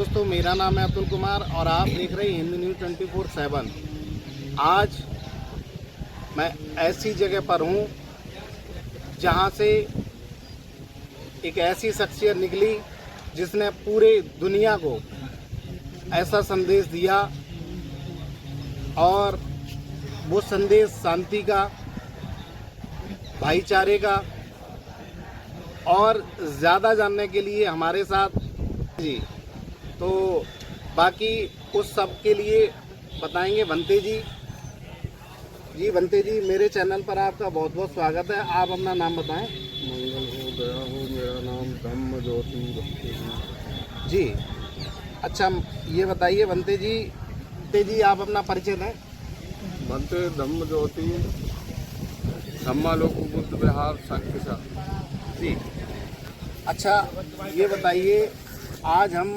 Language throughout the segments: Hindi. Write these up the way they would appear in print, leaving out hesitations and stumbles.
दोस्तों, मेरा नाम है अतुल कुमार और आप देख रहे हैं हिंद न्यूज़ 24/7। आज मैं ऐसी जगह पर हूं जहां से एक ऐसी शख्सियत निकली जिसने पूरे दुनिया को ऐसा संदेश दिया, और वो संदेश शांति का, भाईचारे का। और ज़्यादा जानने के लिए हमारे साथ जी, तो बाकी उस सब के लिए बताएंगे बनते जी। जी बनते जी, मेरे चैनल पर आपका बहुत बहुत स्वागत है। आप अपना नाम बताएं। मंगल हो गया हो, मेरा नाम धम्म ज्योति भक्ति जी अच्छा, ये बताइए बनते जी, आप अपना परिचय दें। बनते धम्म ज्योति धम्मालोक बुद्ध विहार संकिसा। जी अच्छा, ये बताइए, आज हम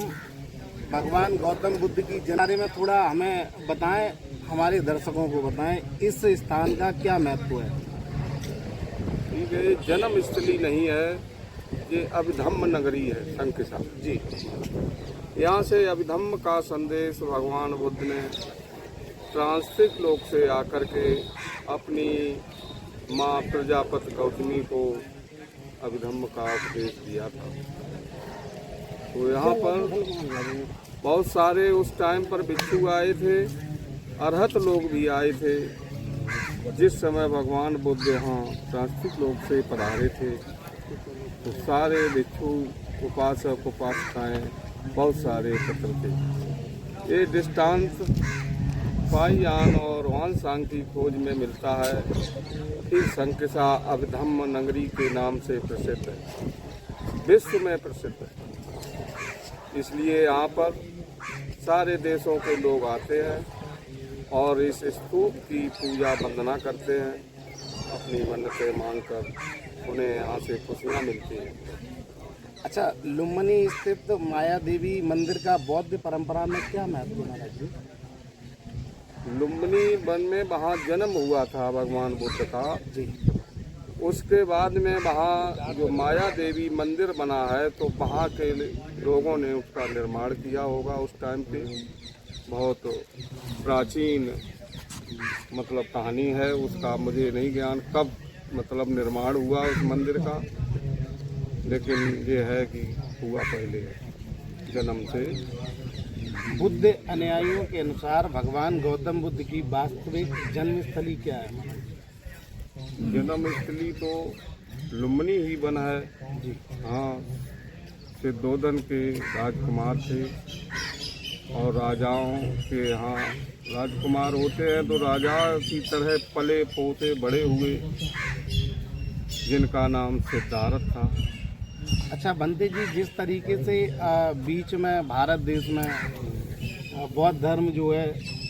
भगवान गौतम बुद्ध की जनारे में थोड़ा हमें बताएं, हमारे दर्शकों को बताएं, इस स्थान का क्या महत्व है। ठीक है, जन्म स्थली नहीं है, ये अभिधम्म नगरी है संकिसा जी। यहाँ से अभिधम्म का संदेश भगवान बुद्ध ने ट्रांसफिक लोक से आकर के अपनी माँ प्रजापति गौतमी को अभिधम्म का उपदेश दिया था। तो यहाँ पर बहुत सारे उस टाइम पर भिक्षु आए थे, अरहत लोग भी आए थे। जिस समय भगवान बुद्ध यहाँ ट्रांसफिक लोक से पधारे थे तो सारे भिक्षु, उपासक, उपासिकाएं बहुत सारे एकत्र थे। ये दृष्टांत पाईयान और वानसांग की खोज में मिलता है कि संकिसा अभिधम्म नगरी के नाम से प्रसिद्ध है, विश्व में प्रसिद्ध है। इसलिए यहाँ पर सारे देशों के लोग आते हैं और इस स्तूप की पूजा वंदना करते हैं, अपनी मन्नतें मांगकर उन्हें यहाँ से खुशियाँ मिलती हैं। अच्छा, लुम्बिनी स्थित माया देवी मंदिर का बौद्ध परंपरा में क्या महत्व है महाराज जी। लुम्बिनी वन में वहाँ जन्म हुआ था भगवान बुद्ध का जी। उसके बाद में वहाँ जो माया देवी मंदिर बना है तो वहाँ के लोगों ने उसका निर्माण किया होगा। उस टाइम पे बहुत प्राचीन मतलब कहानी है उसका, मुझे नहीं ज्ञान कब मतलब निर्माण हुआ उस मंदिर का, लेकिन ये है कि हुआ पहले जन्म से। बुद्ध अनुयायियों के अनुसार भगवान गौतम बुद्ध की वास्तविक जन्मस्थली क्या है। जन्मस्थली तो लुम्बिनी ही बना है जी। हाँ, सिद्धोदन के राजकुमार थे और राजाओं के यहाँ राजकुमार होते हैं तो राजा की तरह पले पोते बड़े हुए, जिनका नाम सिद्धार्थ था। अच्छा बनते जी, जिस तरीके से बीच में भारत देश में बौद्ध धर्म जो है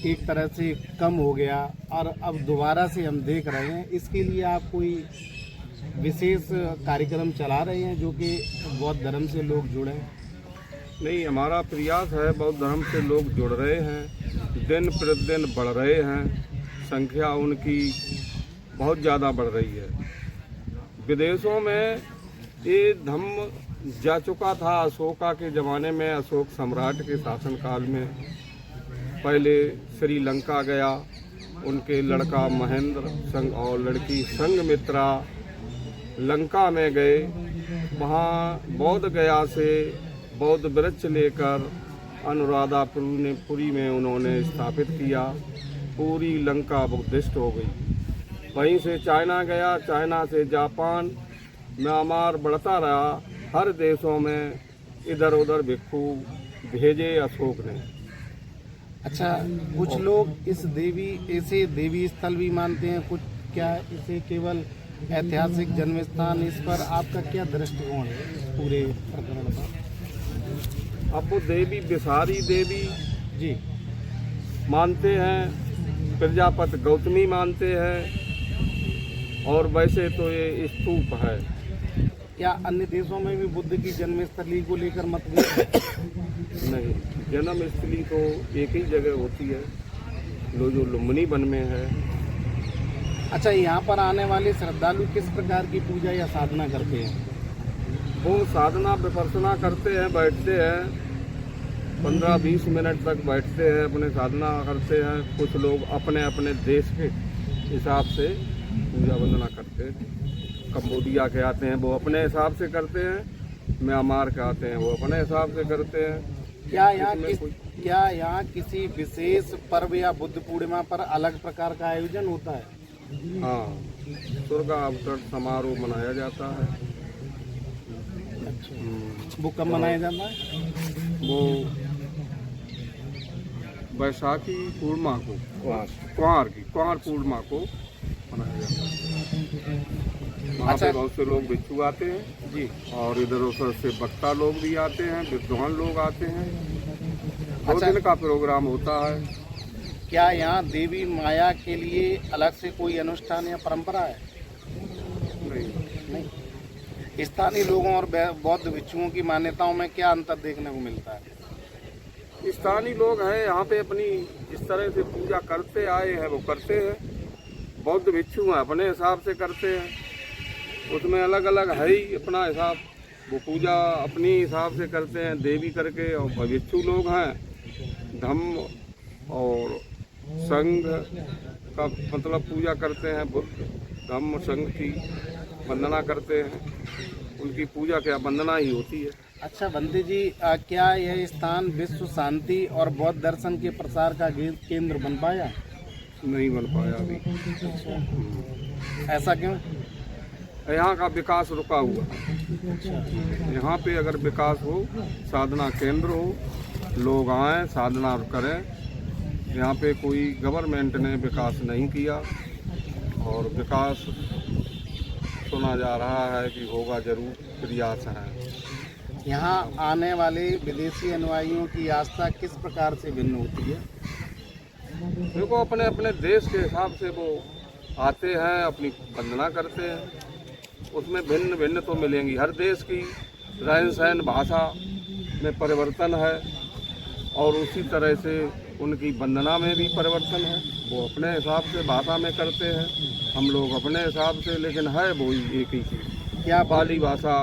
एक तरह से कम हो गया और अब दोबारा से हम देख रहे हैं, इसके लिए आप कोई विशेष कार्यक्रम चला रहे हैं जो कि बौद्ध धर्म से लोग जुड़े? नहीं, हमारा प्रयास है, बौद्ध धर्म से लोग जुड़ रहे हैं, दिन प्रतिदिन बढ़ रहे हैं, संख्या उनकी बहुत ज़्यादा बढ़ रही है। विदेशों में ये धम्म जा चुका था अशोका के ज़माने में, अशोक सम्राट के शासनकाल में। पहले श्रीलंका गया, उनके लड़का महेंद्र संग और लड़की संघमित्रा लंका में गए। वहाँ बौद्ध गया से बौद्ध वृक्ष लेकर अनुराधापुरी में उन्होंने स्थापित किया। पूरी लंका बुद्धिस्ट हो गई। वहीं से चाइना गया, चाइना से जापान, म्यांमार बढ़ता रहा। हर देशों में इधर उधर भिक्षु भेजे अशोक ने। अच्छा, कुछ लोग इस ऐसे देवी स्थल भी मानते हैं, कुछ क्या इसे केवल ऐतिहासिक जन्म स्थान, इस पर आपका क्या दृष्टिकोण है पूरे प्रकरण पर? अब वो देवी बिसारी देवी जी मानते हैं, प्रजापति गौतमी मानते हैं, और वैसे तो ये स्तूप है। क्या अन्य देशों में भी बुद्ध की जन्मस्थली को लेकर मतभेद? नहीं, जन्मस्थली तो एक ही जगह होती है, जो लुम्बिनी वन में है। अच्छा, यहाँ पर आने वाले श्रद्धालु किस प्रकार की पूजा या साधना करते हैं? वो साधना विपස්සना करते हैं, बैठते हैं, 15-20 मिनट तक बैठते हैं, अपने साधना करते हैं। कुछ लोग अपने अपने देश के हिसाब से पूजा वंदना करते हैं। कंबोडिया के आते हैं वो अपने हिसाब से करते हैं, म्यांमार के आते हैं वो अपने हिसाब से करते हैं। क्या यहाँ किसी विशेष पर्व या बुद्ध पूर्णिमा पर अलग प्रकार का आयोजन होता है? हाँ, स्वर्ग अवतरण समारोह मनाया जाता है। वो कब मनाया जाता है? वो बैसाखी पूर्णिमा को, कुंवार पूर्णिमा को मनाया जाता है। वहाँ पे बहुत से लोग भिक्षु आते हैं जी, और इधर उधर से वक्ता लोग भी आते हैं, विद्वान लोग आते हैं। 2 दिन का प्रोग्राम होता है। क्या यहाँ देवी माया के लिए अलग से कोई अनुष्ठान या परंपरा है? नहीं। स्थानीय लोगों और बौद्ध भिक्षुओं की मान्यताओं में क्या अंतर देखने को मिलता है? स्थानीय लोग हैं यहाँ पे अपनी जिस तरह से पूजा करते आए हैं वो करते हैं। बौद्ध भिक्षु हैं अपने हिसाब से करते हैं, उसमें अलग अलग है ही अपना हिसाब। वो पूजा अपनी हिसाब से करते हैं देवी करके। और भिक्षु लोग हैं धम्म और संघ का मतलब पूजा करते हैं। बुद्ध धम्म संघ की वंदना करते हैं। उनकी पूजा क्या वंदना ही होती है। अच्छा बंदे जी, क्या यह स्थान विश्व शांति और बौद्ध दर्शन के प्रसार का केंद्र बन पाया? नहीं बन पाया अभी। ऐसा क्यों? यहाँ का विकास रुका हुआ है। यहाँ पे अगर विकास हो, साधना केंद्र हो, लोग आएँ साधना करें। यहाँ पे कोई गवर्नमेंट ने विकास नहीं किया और विकास सुना जा रहा है कि होगा जरूर, प्रयास है। यहाँ आने वाले विदेशी अनुयायियों की आस्था किस प्रकार से भिन्न होती है? देखो, अपने अपने देश के हिसाब से वो आते हैं, अपनी वंदना करते हैं। उसमें भिन्न भिन्न तो मिलेंगी। हर देश की रहन सहन भाषा में परिवर्तन है और उसी तरह से उनकी वंदना में भी परिवर्तन है। वो अपने हिसाब से भाषा में करते हैं, हम लोग अपने हिसाब से, लेकिन है वो एक ही चीज़। क्या पाली भाषा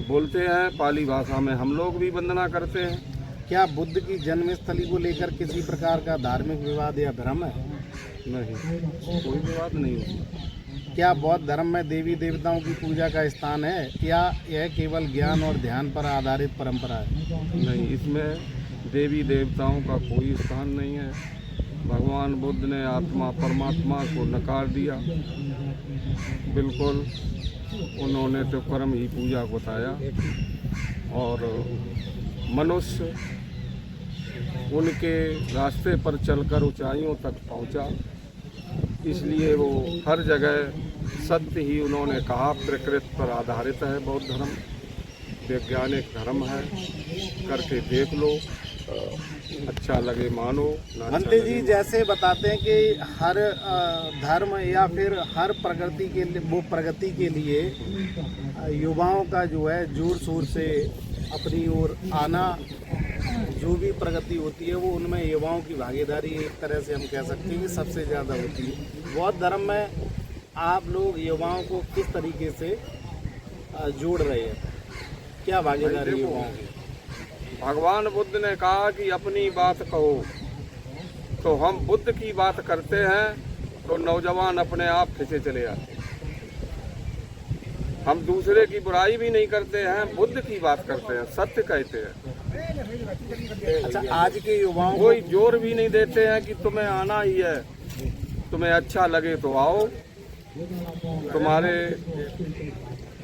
बोलते हैं, पाली भाषा में हम लोग भी वंदना करते हैं। क्या बुद्ध की जन्मस्थली को लेकर किसी प्रकार का धार्मिक विवाद या भ्रम है? नहीं, कोई विवाद नहीं होता। क्या बौद्ध धर्म में देवी देवताओं की पूजा का स्थान है या यह केवल ज्ञान और ध्यान पर आधारित परंपरा है? नहीं, इसमें देवी देवताओं का कोई स्थान नहीं है। भगवान बुद्ध ने आत्मा परमात्मा को नकार दिया। बिल्कुल, उन्होंने तो कर्म ही पूजा को बताया और मनुष्य उनके रास्ते पर चलकर ऊंचाइयों तक पहुंचा। इसलिए वो हर जगह सत्य ही उन्होंने कहा। प्रकृति पर आधारित है बौद्ध धर्म, वैज्ञानिक धर्म है। करके देख लो, अच्छा लगे मानो, ना अच्छा भंते जी लगे। जैसे बताते हैं कि हर धर्म या फिर हर प्रगति के लिए, वो प्रगति के लिए युवाओं का जो है जोर शोर से अपनी ओर आना, जो भी प्रगति होती है वो उनमें युवाओं की भागीदारी एक तरह से हम कह सकते हैं कि सबसे ज़्यादा होती है। बौद्ध धर्म में आप लोग युवाओं को किस तरीके से जोड़ रहे हैं? क्या भागीदारी युवाओं की? भगवान बुद्ध ने कहा कि अपनी बात कहो, तो हम बुद्ध की बात करते हैं तो नौजवान अपने आप खिंचे चले आते हैं। हम दूसरे की बुराई भी नहीं करते हैं, बुद्ध की बात करते हैं, सत्य कहते हैं। अच्छा, आज के युवाओं कोई जोर भी नहीं देते हैं कि तुम्हें आना ही है, तुम्हें अच्छा लगे तो आओ। तुम्हारे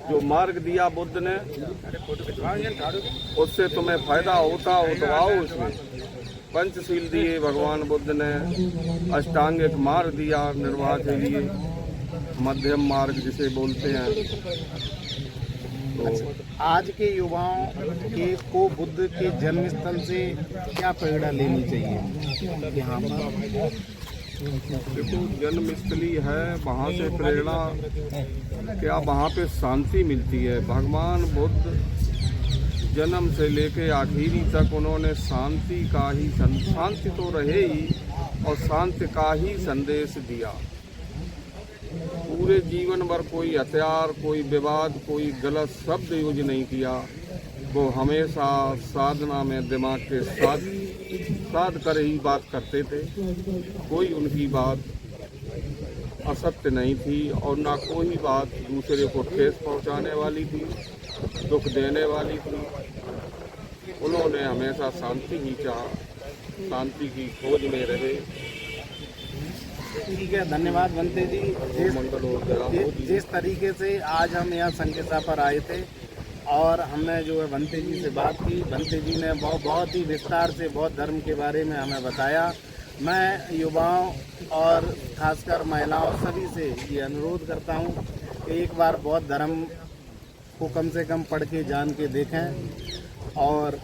जो मार्ग दिया बुद्ध ने, उससे तुम्हें फायदा होता हो तो आओ। उसमें पंचशील दिए भगवान बुद्ध ने, अष्टांगिक मार्ग दिया निर्वाह के लिए, मध्यम मार्ग जिसे बोलते हैं। तो आज के युवाओं को बुद्ध के जन्म स्थल से क्या प्रेरणा लेनी चाहिए? यहाँ पर देखो, जन्मस्थली है, वहाँ से प्रेरणा क्या, वहाँ पे शांति मिलती है। भगवान बुद्ध जन्म से लेके आखिरी तक उन्होंने शांति का ही, शांति तो रहे ही, और शांति का ही संदेश दिया। पूरे जीवन भर कोई हथियार, कोई विवाद, कोई गलत शब्द यूज नहीं किया। वो हमेशा साधना में दिमाग के साध कर ही बात करते थे। कोई उनकी बात असत्य नहीं थी और ना कोई बात दूसरे को ठेस पहुंचाने वाली थी, दुख देने वाली थी। उन्होंने हमेशा शांति ही चाहा, शांति की खोज में रहे। ठीक है, धन्यवाद बनते जी। मंगल हो गया। जिस तरीके से आज हम यहाँ संकेसा पर आए थे और हमने जो है बनते जी से बात की, बनते जी ने बहुत ही विस्तार से बौद्ध धर्म के बारे में हमें बताया। मैं युवाओं और खासकर महिलाओं सभी से ये अनुरोध करता हूँ कि एक बार बौद्ध धर्म को कम से कम पढ़ के जान के देखें और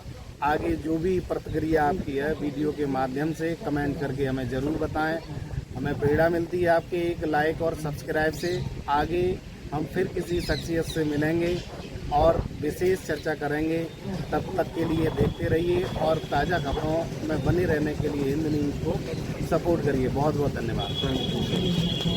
आगे जो भी प्रतिक्रिया आपकी है वीडियो के माध्यम से कमेंट करके हमें ज़रूर बताएं। हमें प्रेरणा मिलती है आपके एक लाइक और सब्सक्राइब से। आगे हम फिर किसी शख्सियत से मिलेंगे और विशेष चर्चा करेंगे। तब तक के लिए देखते रहिए और ताज़ा खबरों में बने रहने के लिए हिंद न्यूज़ को सपोर्ट करिए। बहुत बहुत धन्यवाद।